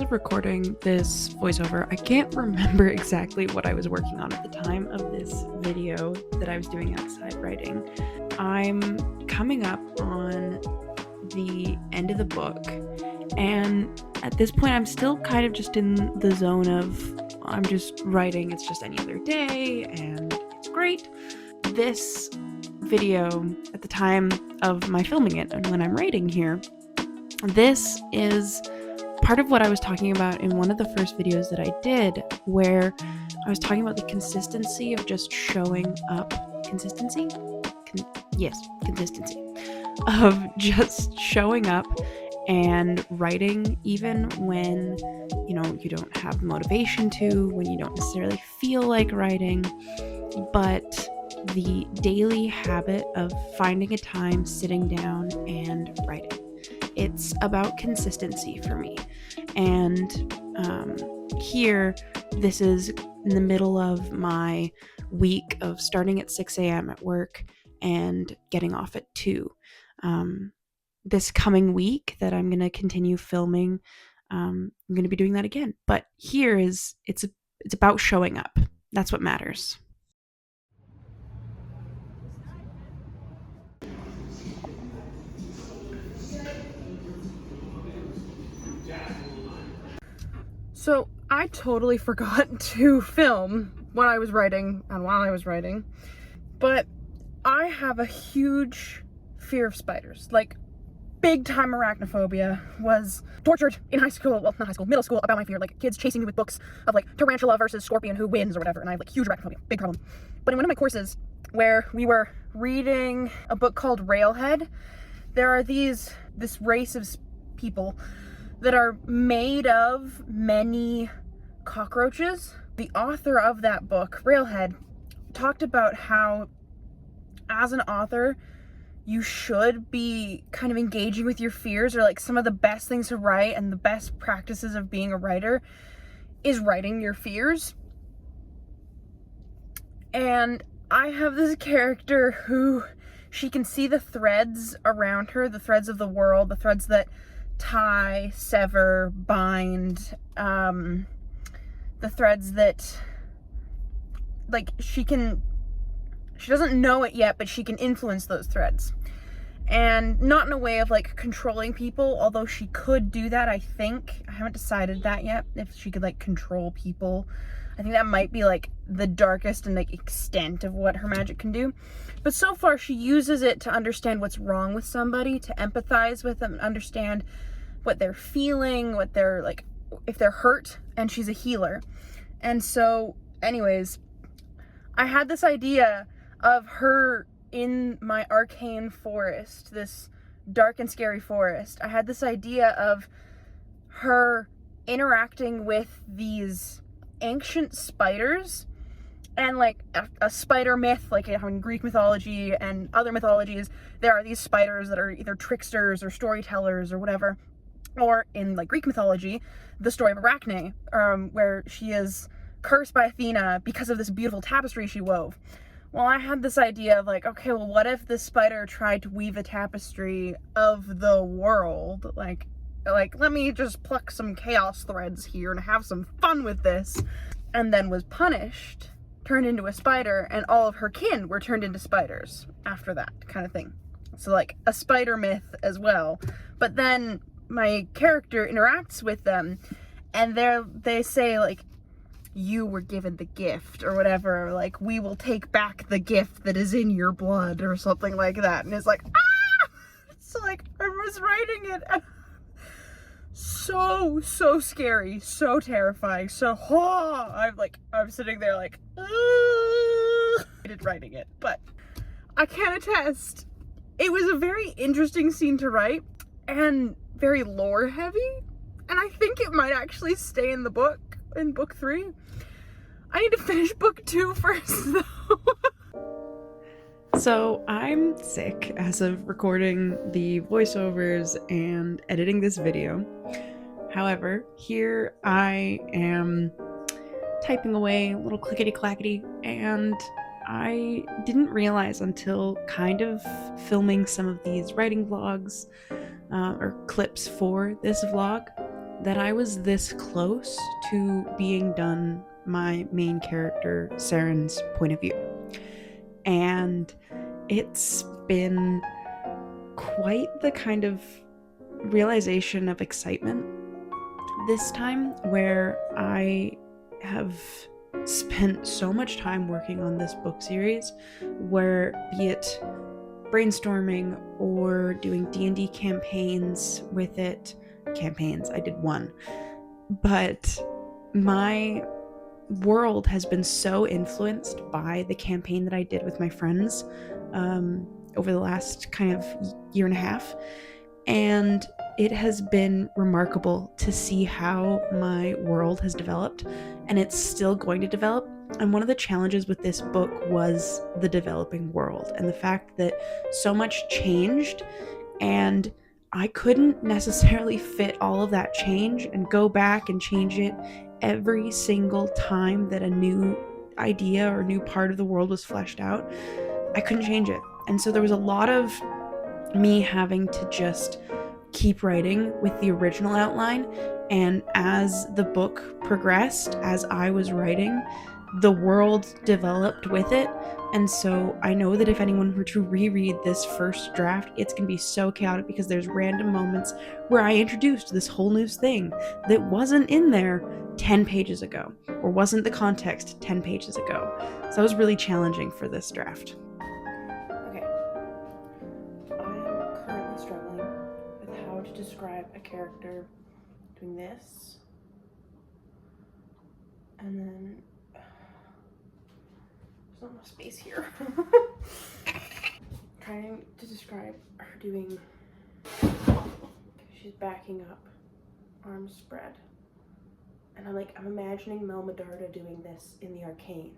of recording this voiceover, I can't remember exactly what I was working on at the time of this video that I was doing outside writing. I'm coming up on the end of the book, and at this point I'm still kind of just in the zone of I'm just writing, it's just any other day, and it's great. This video, at the time of my filming it and when I'm writing here, this is part of what I was talking about in one of the first videos that I did, where I was talking about the consistency of just showing up. Consistency of just showing up and writing, even when you don't have motivation to, when you don't necessarily feel like writing, but the daily habit of finding a time, sitting down and writing. It's about consistency for me. And here, this is in the middle of my week of starting at 6 a.m. at work and getting off at 2. This coming week that I'm going to continue filming, I'm going to be doing that again. But here it's about showing up. That's what matters. So I totally forgot to film what I was writing and while I was writing, but I have a huge fear of spiders. Like, big time arachnophobia. Was tortured in high school, well, not high school, middle school, about my fear. Like, kids chasing me with books of like tarantula versus scorpion, who wins or whatever, and I have like huge arachnophobia, big problem. But in one of my courses where we were reading a book called Railhead, there are this race of people that are made of many cockroaches. The author of that book, Railhead, talked about how, as an author, you should be kind of engaging with your fears, or like some of the best things to write and the best practices of being a writer is writing your fears. And I have this character who, she can see the threads around her, the threads of the world, the threads that tie, sever, bind, the threads that, like, she doesn't know it yet, but she can influence those threads. And not in a way of like controlling people, although she could do that, I think. I haven't decided that yet, if she could like control people. I think that might be like the darkest and like extent of what her magic can do. But so far she uses it to understand what's wrong with somebody, to empathize with them, understand what they're feeling, what they're like, if they're hurt, and she's a healer. And so anyways, I had this idea of her in my arcane forest, this dark and scary forest. I had this idea of her interacting with these ancient spiders, and like a spider myth, like in Greek mythology and other mythologies, there are these spiders that are either tricksters or storytellers or whatever. Or in like Greek mythology, the story of Arachne, where she is cursed by Athena because of this beautiful tapestry she wove. Well, I had this idea of like, okay, well, what if the spider tried to weave a tapestry of the world? Like, let me just pluck some chaos threads here and have some fun with this. And then was punished, turned into a spider, and all of her kin were turned into spiders after that kind of thing. So like a spider myth as well. But then my character interacts with them, and they say like, you were given the gift or whatever, like, we will take back the gift that is in your blood or something like that. And it's like, ah! It's like, I was writing it. So scary, so terrifying, so, I'm sitting there like, I hated writing it, but I can attest, it was a very interesting scene to write and very lore heavy. And I think it might actually stay in the book, in book 3. I need to finish book 2 first, though. So I'm sick as of recording the voiceovers and editing this video. However, here I am typing away, a little clickety-clackety, and I didn't realize until kind of filming some of these writing vlogs or clips for this vlog that I was this close to being done my main character, Saren's point of view. And it's been quite the kind of realization of excitement this time where I have spent so much time working on this book series, where be it brainstorming or doing D&D campaigns with it. Campaigns, I did one. But my world has been so influenced by the campaign that I did with my friends over the last kind of year and a half. And it has been remarkable to see how my world has developed, and it's still going to develop. And one of the challenges with this book was the developing world and the fact that so much changed, and I couldn't necessarily fit all of that change and go back and change it every single time that a new idea or new part of the world was fleshed out. I couldn't change it. And so there was a lot of me having to just keep writing with the original outline. And as the book progressed, as I was writing, the world developed with it. And so I know that if anyone were to reread this first draft, it's going to be so chaotic because there's random moments where I introduced this whole new thing that wasn't in there 10 pages ago, or wasn't the context 10 pages ago. So that was really challenging for this draft. Okay. I am currently struggling with how to describe a character doing this. And then there's not enough space here. Trying to describe her doing, she's backing up, arms spread. And I'm imagining Mel Medarda doing this in the Arcane.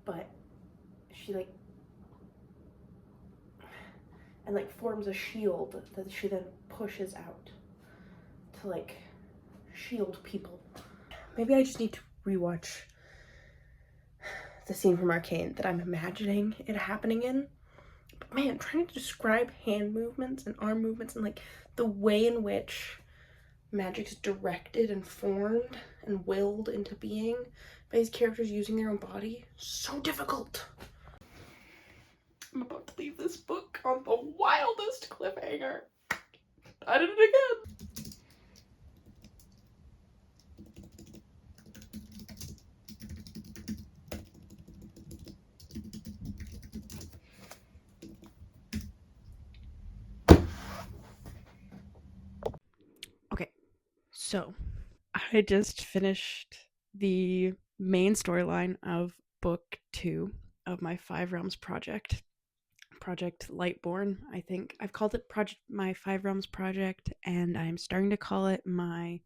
But she forms a shield that she then pushes out to shield people. Maybe I just need to rewatch the scene from Arcane that I'm imagining it happening in. But man, trying to describe hand movements and arm movements and the way in which magic's directed and formed and willed into being by these characters using their own body, so difficult. I'm about to leave this book on the wildest cliffhanger. I did it again. Okay, so I just finished the main storyline of book 2 of my Five Realms project. Project Lightborn, I think. I've called it my Five Realms project, and I'm starting to call it my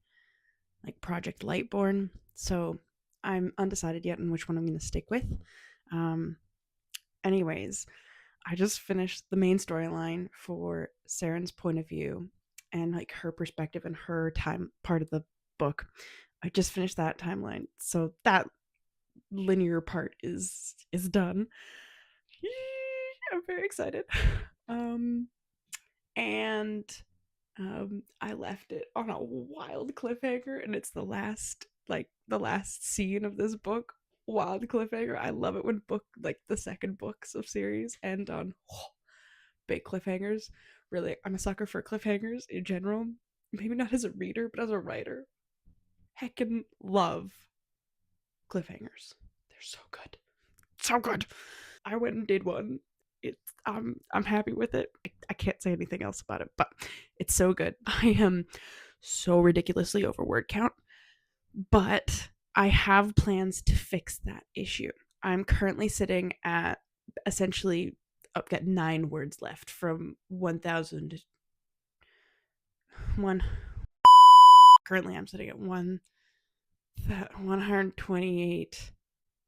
Project Lightborn. So I'm undecided yet on which one I'm going to stick with. Anyways, I just finished the main storyline for Saren's point of view and her perspective and her time part of the book. I just finished that timeline, so that linear part is done. I'm very excited. And I left it on a wild cliffhanger, and it's the last scene of this book. Wild cliffhanger. I love it when the second books of series end on big cliffhangers. Really, I'm a sucker for cliffhangers in general. Maybe not as a reader, but as a writer. Heckin' love cliffhangers. They're so good. So good. I went and did one. I'm happy with it. I can't say anything else about it, but it's so good. I am so ridiculously over word count, but I have plans to fix that issue. I'm currently sitting at essentially I've got 9 words left from 1,001. Currently I'm sitting at 128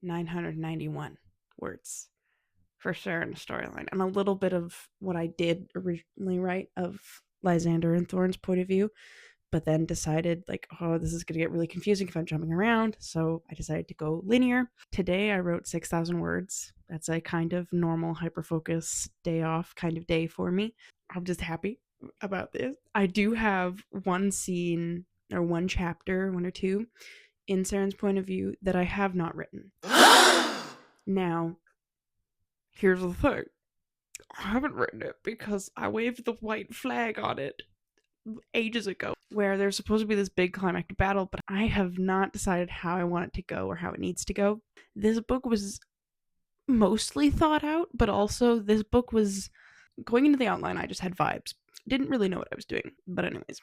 991 words for sure in the storyline, and a little bit of what I did originally write of Lysander and Thorn's point of view, but then decided this is going to get really confusing if I'm jumping around, so I decided to go linear. Today I wrote 6,000 words. That's a kind of normal hyperfocus day off kind of day for me. I'm just happy about this. I do have one scene or one chapter, one or two, in Saren's point of view that I have not written. Now, here's the thing. I haven't written it because I waved the white flag on it ages ago, where there's supposed to be this big climactic battle, but I have not decided how I want it to go or how it needs to go. This book was mostly thought out, but also this book was going into the outline. I just had vibes. Didn't really know what I was doing, but anyways,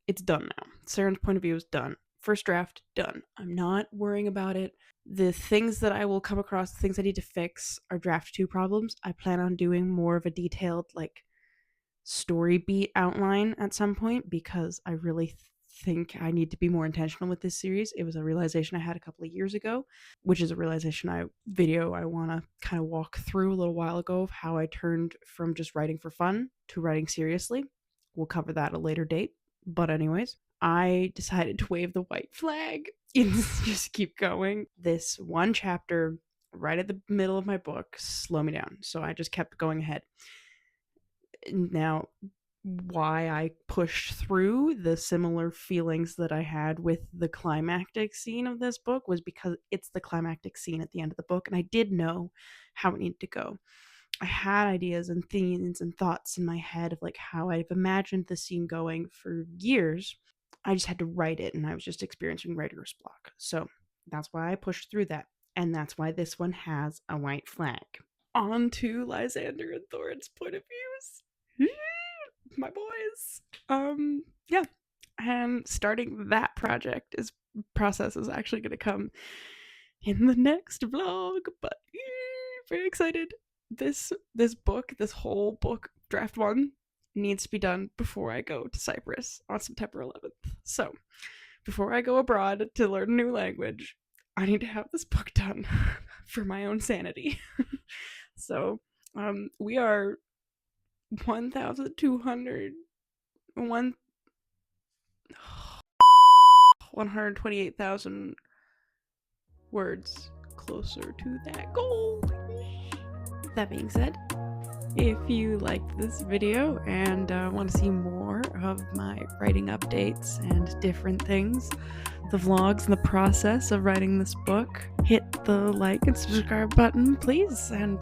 it's done now. Saren's point of view is done. First draft done. I'm not worrying about it. The things that I will come across, the things I need to fix, are draft 2 problems. I plan on doing more of a detailed, like, story beat outline at some point, because I really think I need to be more intentional with this series. It was a realization I had a couple of years ago, which is a realization I want to kind of walk through a little while ago, of how I turned from just writing for fun to writing seriously. We'll cover that at a later date. But anyways, I decided to wave the white flag and just keep going. This one chapter right at the middle of my book slowed me down, so I just kept going ahead. Now, why I pushed through the similar feelings that I had with the climactic scene of this book was because it's the climactic scene at the end of the book, and I did know how it needed to go. I had ideas and themes and thoughts in my head of, like, how I've imagined the scene going for years. I just had to write it, and I was just experiencing writer's block. So that's why I pushed through that, and that's why this one has a white flag. On to Lysander and Thorin's point of views. My boys. Yeah. And starting that process is actually going to come in the next vlog, but very excited. This whole book, draft 1, needs to be done before I go to Cyprus on September 11th. So, before I go abroad to learn a new language, I need to have this book done for my own sanity. So, we are 128,000 words closer to that goal. That being said, if you liked this video and want to see more of my writing updates and different things, the vlogs and the process of writing this book, hit the like and subscribe button, please, and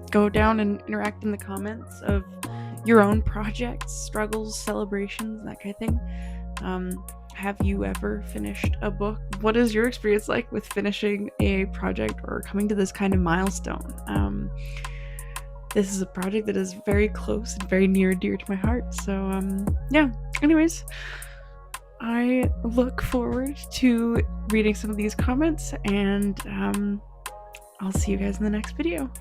go down and interact in the comments of your own projects, struggles, celebrations, that kind of thing. Have you ever finished a book? What is your experience like with finishing a project or coming to this kind of milestone? This is a project that is very close and very near and dear to my heart. So, yeah. Anyways, I look forward to reading some of these comments, and I'll see you guys in the next video.